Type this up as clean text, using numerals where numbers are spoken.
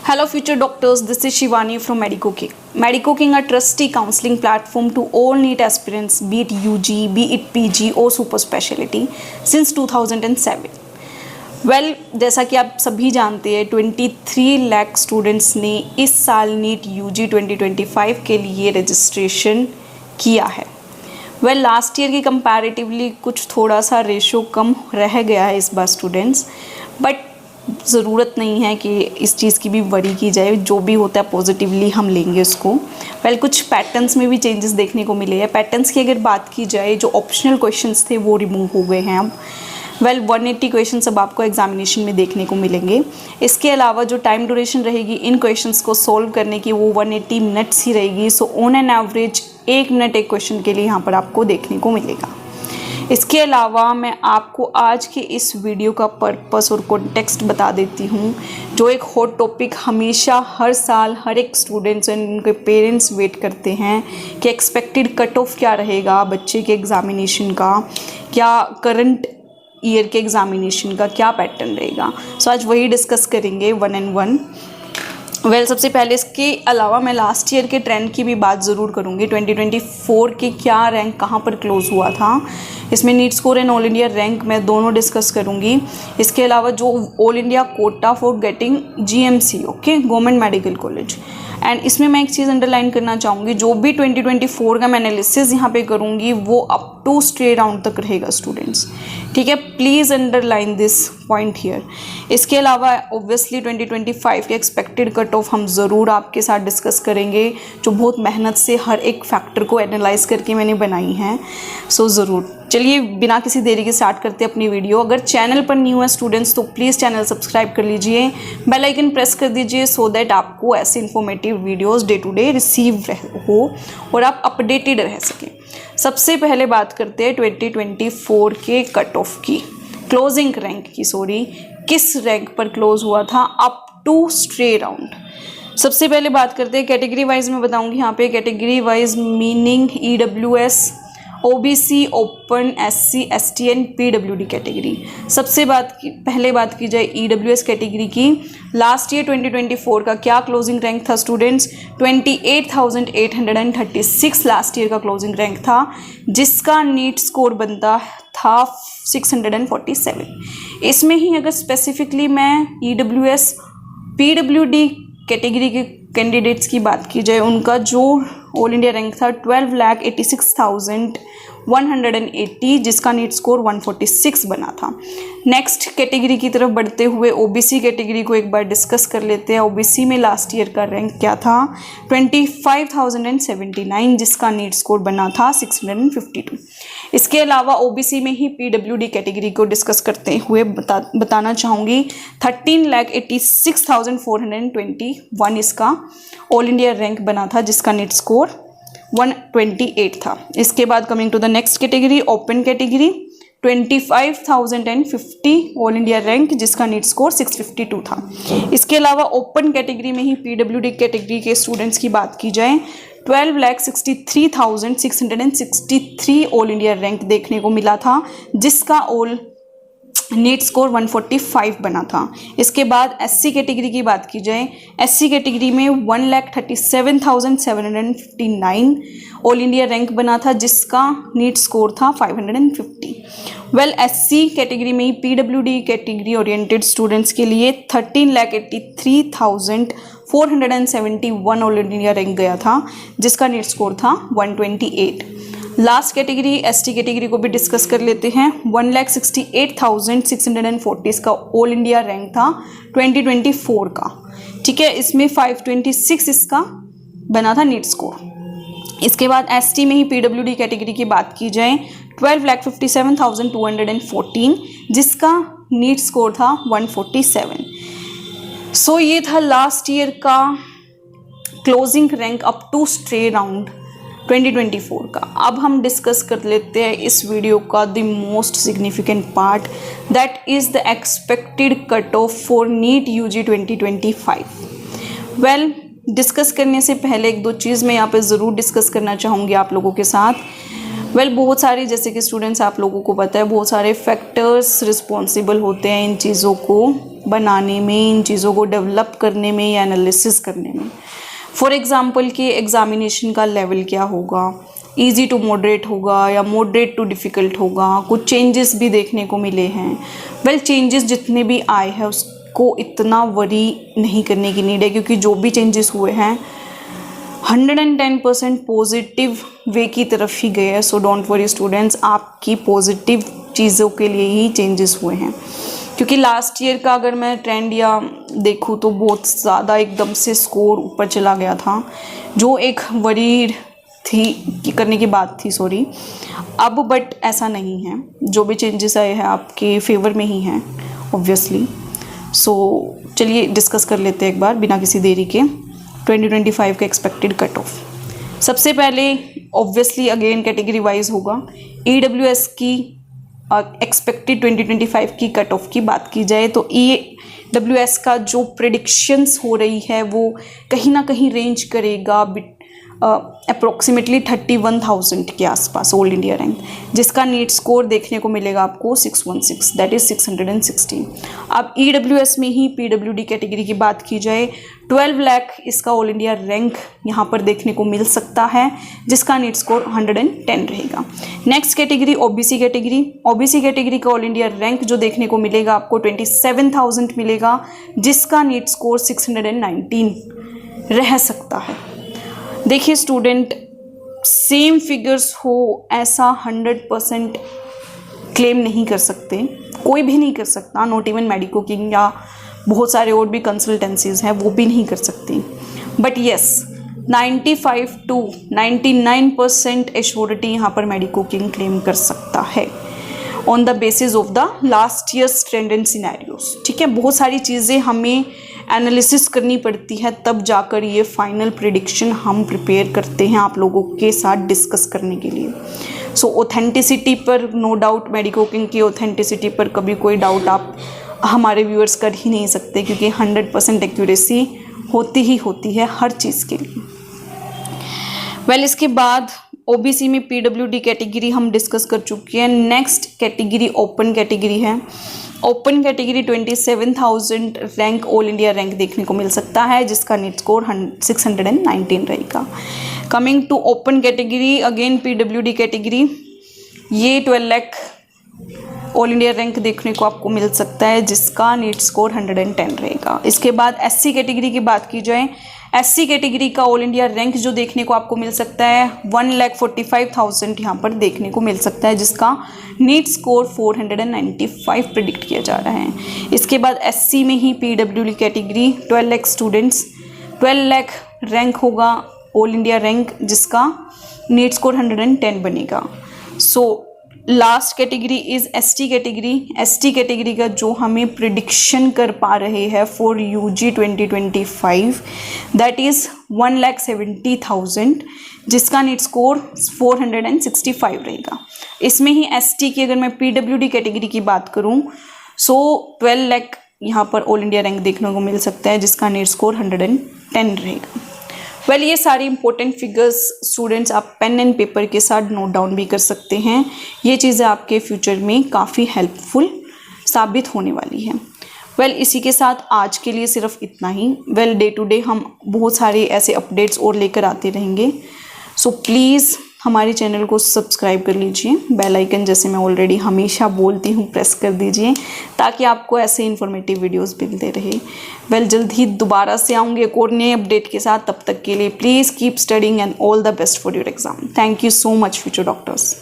Hello future doctors, this is Shivani from Medicoking. Medicoking a trusty counseling platform to all NEET aspirants, be it UG, be it PG or super specialty since 2007. Well, जैसा कि आप सभी जानते हैं 23 lakh students ने इस साल NEET UG 2025 के लिए रजिस्ट्रेशन किया है। वेल लास्ट ईयर की कंपैरेटिवली कुछ थोड़ा सा रेशो कम रह गया है इस बार स्टूडेंट्स, बट ज़रूरत नहीं है कि इस चीज़ की भी वरी की जाए। जो भी होता है पॉजिटिवली हम लेंगे उसको। वेल कुछ पैटर्न्स में भी चेंजेस देखने को मिले हैं। पैटर्न्स की अगर बात की जाए, जो ऑप्शनल क्वेश्चंस थे वो रिमूव हो गए हैं अब। वेल 180 क्वेश्चंस अब आपको एग्जामिनेशन में देखने को मिलेंगे। इसके अलावा जो टाइम ड्यूरेशन रहेगी इन क्वेश्चंस को सॉल्व करने की वो 180 मिनट्स ही रहेगी। So on an average 1 minute एक क्वेश्चन के लिए यहाँ पर आपको देखने को मिलेगा। इसके अलावा मैं आपको आज के इस वीडियो का पर्पस और कॉन्टेक्स्ट बता देती हूँ। जो एक हॉट टॉपिक हमेशा हर साल हर एक स्टूडेंट्स एंड उनके पेरेंट्स वेट करते हैं कि एक्सपेक्टेड कट ऑफ क्या रहेगा बच्चे के एग्ज़ामिनेशन का, क्या करंट ईयर के एग्ज़ामिनेशन का क्या पैटर्न रहेगा। सो आज वही डिस्कस करेंगे 1 and 1। वेल सबसे पहले इसके अलावा मैं लास्ट ईयर के ट्रेंड की भी बात ज़रूर करूँगी। 2024 के क्या रैंक कहाँ पर क्लोज़ हुआ था, इसमें NEET score and all India rank मैं दोनों डिस्कस करूँगी। इसके अलावा जो all India quota for getting GMC okay government medical college, and इसमें मैं एक चीज़ अंडरलाइन करना चाहूँगी, जो भी 2024 का मैं एनालिसिस यहाँ पे करूँगी वो अप टू स्टे राउंड तक रहेगा स्टूडेंट्स, ठीक है। Please underline this point here. इसके अलावा ऑब्वियसली 2025 के एक्सपेक्टेड कट ऑफ हम ज़रूर आपके साथ डिस्कस करेंगे, जो बहुत मेहनत से हर एक फैक्टर को एनालाइज करके मैंने बनाई हैं। सो ज़रूर चलिए बिना किसी देरी के स्टार्ट करते हैं अपनी वीडियो। अगर चैनल पर न्यू है स्टूडेंट्स तो प्लीज़ चैनल सब्सक्राइब कर लीजिए, बेल आइकन प्रेस कर दीजिए सो दैट आपको ऐसे informative videos day to day receive हो और आप अपडेटेड रह सकें। सबसे पहले बात करते हैं 2024 के कट ऑफ की, क्लोजिंग रैंक की, किस रैंक पर क्लोज हुआ था अप टू स्टे राउंड। सबसे पहले बात करते हैं कैटेगरी वाइज में बताऊंगी यहाँ पे। Category wise meaning EWS, OBC, open, SC, ST and PWD category. पहले बात की जाए EWS कैटेगरी की। लास्ट ईयर 2024 का क्या क्लोजिंग रैंक था स्टूडेंट्स? 28,836 लास्ट ईयर का क्लोजिंग रैंक था, जिसका नीट स्कोर बनता था 647। इसमें ही अगर स्पेसिफिकली मैं EWS PWD कैटेगरी के कैंडिडेट्स की बात की जाए, उनका जो ऑल इंडिया रैंक था 12,86,180, जिसका नीट स्कोर 146 बना था। नेक्स्ट कैटेगरी की तरफ बढ़ते हुए OBC कैटेगरी को एक बार डिस्कस कर लेते हैं। OBC में लास्ट ईयर का रैंक क्या था? 25,079, जिसका नीट स्कोर बना था 652। इसके अलावा OBC में ही PWD कैटेगरी को डिस्कस करते हुए बताना चाहूँगी 13,86,421 इसका ऑल इंडिया रैंक बना था, जिसका नीट स्कोर 128 था। इसके बाद coming to the next category, open category, 25,050 all India rank, जिसका नीट स्कोर 652 था। इसके अलावा ओपन कैटेगरी में ही PWD कैटेगरी के स्टूडेंट्स की बात की जाए 12,63,663 ऑल इंडिया रैंक देखने को मिला था, जिसका ऑल नीट स्कोर 145 बना था। इसके बाद SC कैटेगरी की बात की जाए, SC कैटेगरी में 1,37,759 ऑल इंडिया रैंक बना था, जिसका नीट स्कोर था 550। वेल SC कैटेगरी में ही PWD कैटेगरी ओरिएंटेड स्टूडेंट्स के लिए 13,83,471 ऑल इंडिया रैंक गया था, जिसका नीट स्कोर था 128। लास्ट कैटेगरी ST कैटेगरी को भी डिस्कस कर लेते हैं। 1,68,640 इसका ऑल इंडिया रैंक था 2024 का, ठीक है। इसमें 526 इसका बना था नीट स्कोर। इसके बाद ST में ही PWD कैटेगरी की बात की जाए 12,57,214, जिसका नीट स्कोर था 147। सो ये था लास्ट ईयर का closing rank up to stray round 2024 का। अब हम डिस्कस कर लेते हैं इस वीडियो का the most significant part, that is the expected cut off for NEET UG 2025। Well discuss करने से पहले एक दो चीज़ मैं यहाँ पे ज़रूर डिस्कस करना चाहूँगी आप लोगों के साथ। बहुत सारे, जैसे कि स्टूडेंट्स आप लोगों को पता है, बहुत सारे फैक्टर्स रिस्पॉन्सिबल होते हैं इन चीज़ों को बनाने में, इन चीज़ों को डेवलप करने में या एनालिसिस करने में। फॉर एग्ज़ाम्पल कि एग्ज़ामिनेशन का लेवल क्या होगा, इजी टू मॉडरेट होगा या मॉडरेट टू डिफ़िकल्ट होगा। कुछ चेंजेस भी देखने को मिले हैं। चेंजेस जितने भी आए हैं उसको इतना वरी नहीं करने की नीड है, क्योंकि जो भी चेंजेस हुए हैं 110% पॉजिटिव वे की तरफ ही गए हैं। सो डोंट वरी स्टूडेंट्स, आपकी पॉजिटिव चीज़ों के लिए ही चेंजेस हुए हैं। क्योंकि लास्ट ईयर का अगर मैं ट्रेंड या देखूँ तो बहुत ज़्यादा एकदम से स्कोर ऊपर चला गया था, जो एक वरी थी करने की बात थी, सॉरी। अब बट ऐसा नहीं है, जो भी चेंजेस आए हैं आपके फेवर में ही हैं ऑब्वियसली। सो चलिए डिस्कस कर लेते हैं एक बार बिना किसी देरी के 2025 का एक्सपेक्टेड कट ऑफ। सबसे पहले ऑब्वियसली अगेन कैटेगरी वाइज होगा। EWS की एक्सपेक्टेड 2025 की कट ऑफ की बात की जाए तो EWS का जो प्रेडिक्शंस हो रही है वो कहीं ना कहीं रेंज करेगा अप्रोक्सीमेटली 31,000 के आसपास ऑल इंडिया रैंक, जिसका नीट स्कोर देखने को मिलेगा आपको 616, दैट इज़ 616। अब EWS में ही PWD कैटेगरी की बात की जाए 12 लाख इसका ऑल इंडिया रैंक यहाँ पर देखने को मिल सकता है, जिसका नीट स्कोर 110 रहेगा। Next category OBC category. OBC category का ऑल इंडिया रैंक जो देखने को मिलेगा आपको 27,000 मिलेगा, जिसका नीट स्कोर 619 रह सकता है। देखिए स्टूडेंट, सेम फिगर्स हो ऐसा 100% क्लेम नहीं कर सकते, कोई भी नहीं कर सकता, नॉट इवन मेडिको किंग या बहुत सारे और भी कंसल्टेंसीज हैं वो भी नहीं कर सकती। बट येस 95 to 99% एश्योरिटी यहाँ पर मेडिको किंग क्लेम कर सकता है on the basis of the last years trend and scenarios. ठीक है, बहुत सारी चीज़ें हमें एनालिसिस करनी पड़ती है, तब जाकर ये फाइनल प्रिडिक्शन हम प्रिपेयर करते हैं आप लोगों के साथ डिस्कस करने के लिए। सो ऑथेंटिसिटी पर नो डाउट, मेडिको किंग की ऑथेंटिसिटी पर कभी कोई डाउट आप हमारे व्यूअर्स कर ही नहीं सकते, क्योंकि 100% एक्यूरेसी होती ही होती है हर चीज़ के लिए। इसके बाद OBC में PWD कैटेगरी हम डिस्कस कर चुके हैं। नेक्स्ट कैटेगरी ओपन कैटेगरी है। Open category 27,000 rank all India rank देखने को मिल सकता है, जिसका नीट स्कोर 619 रहेगा। Coming to open category again PWD category, ये 12 लाख ऑल इंडिया रैंक देखने को आपको मिल सकता है, जिसका नीट स्कोर 110 रहेगा। इसके बाद SC कैटेगरी की बात की जाए, SC कैटेगरी का ऑल इंडिया रैंक जो देखने को आपको मिल सकता है 1,45,000 यहाँ पर देखने को मिल सकता है, जिसका नीट स्कोर 495 प्रिडिक्ट किया जा रहा है। इसके बाद SC में ही PWD category 12 lakh students, 12 lakh rank होगा ऑल इंडिया रैंक, जिसका नीट स्कोर 110 बनेगा। So last category is ST category. ST category का जो हमें प्रिडिक्शन कर पा रहे हैं फॉर UG 2025 दैट इज़ 1,70,000, जिसका नीट स्कोर 465 रहेगा। इसमें ही ST की अगर मैं PWD कैटेगरी की बात करूं सो 12 लाख यहाँ पर ऑल इंडिया रैंक देखने को मिल सकता है, जिसका नीट स्कोर 110 रहेगा। ये सारी इंपॉर्टेंट फिगर्स स्टूडेंट्स आप पेन एंड पेपर के साथ नोट डाउन भी कर सकते हैं। ये चीज़ें आपके फ्यूचर में काफ़ी हेल्पफुल साबित होने वाली है। इसी के साथ आज के लिए सिर्फ इतना ही। डे टू डे हम बहुत सारे ऐसे अपडेट्स और लेकर आते रहेंगे। सो प्लीज़ हमारे चैनल को सब्सक्राइब कर लीजिए, बेल आइकन जैसे मैं ऑलरेडी हमेशा बोलती हूँ प्रेस कर दीजिए, ताकि आपको ऐसे इन्फॉर्मेटिव वीडियोस मिलते रहे। जल्द ही दोबारा से आऊँगी एक और नए अपडेट के साथ। तब तक के लिए please keep studying and all the best for your exam. Thank you so much future doctors.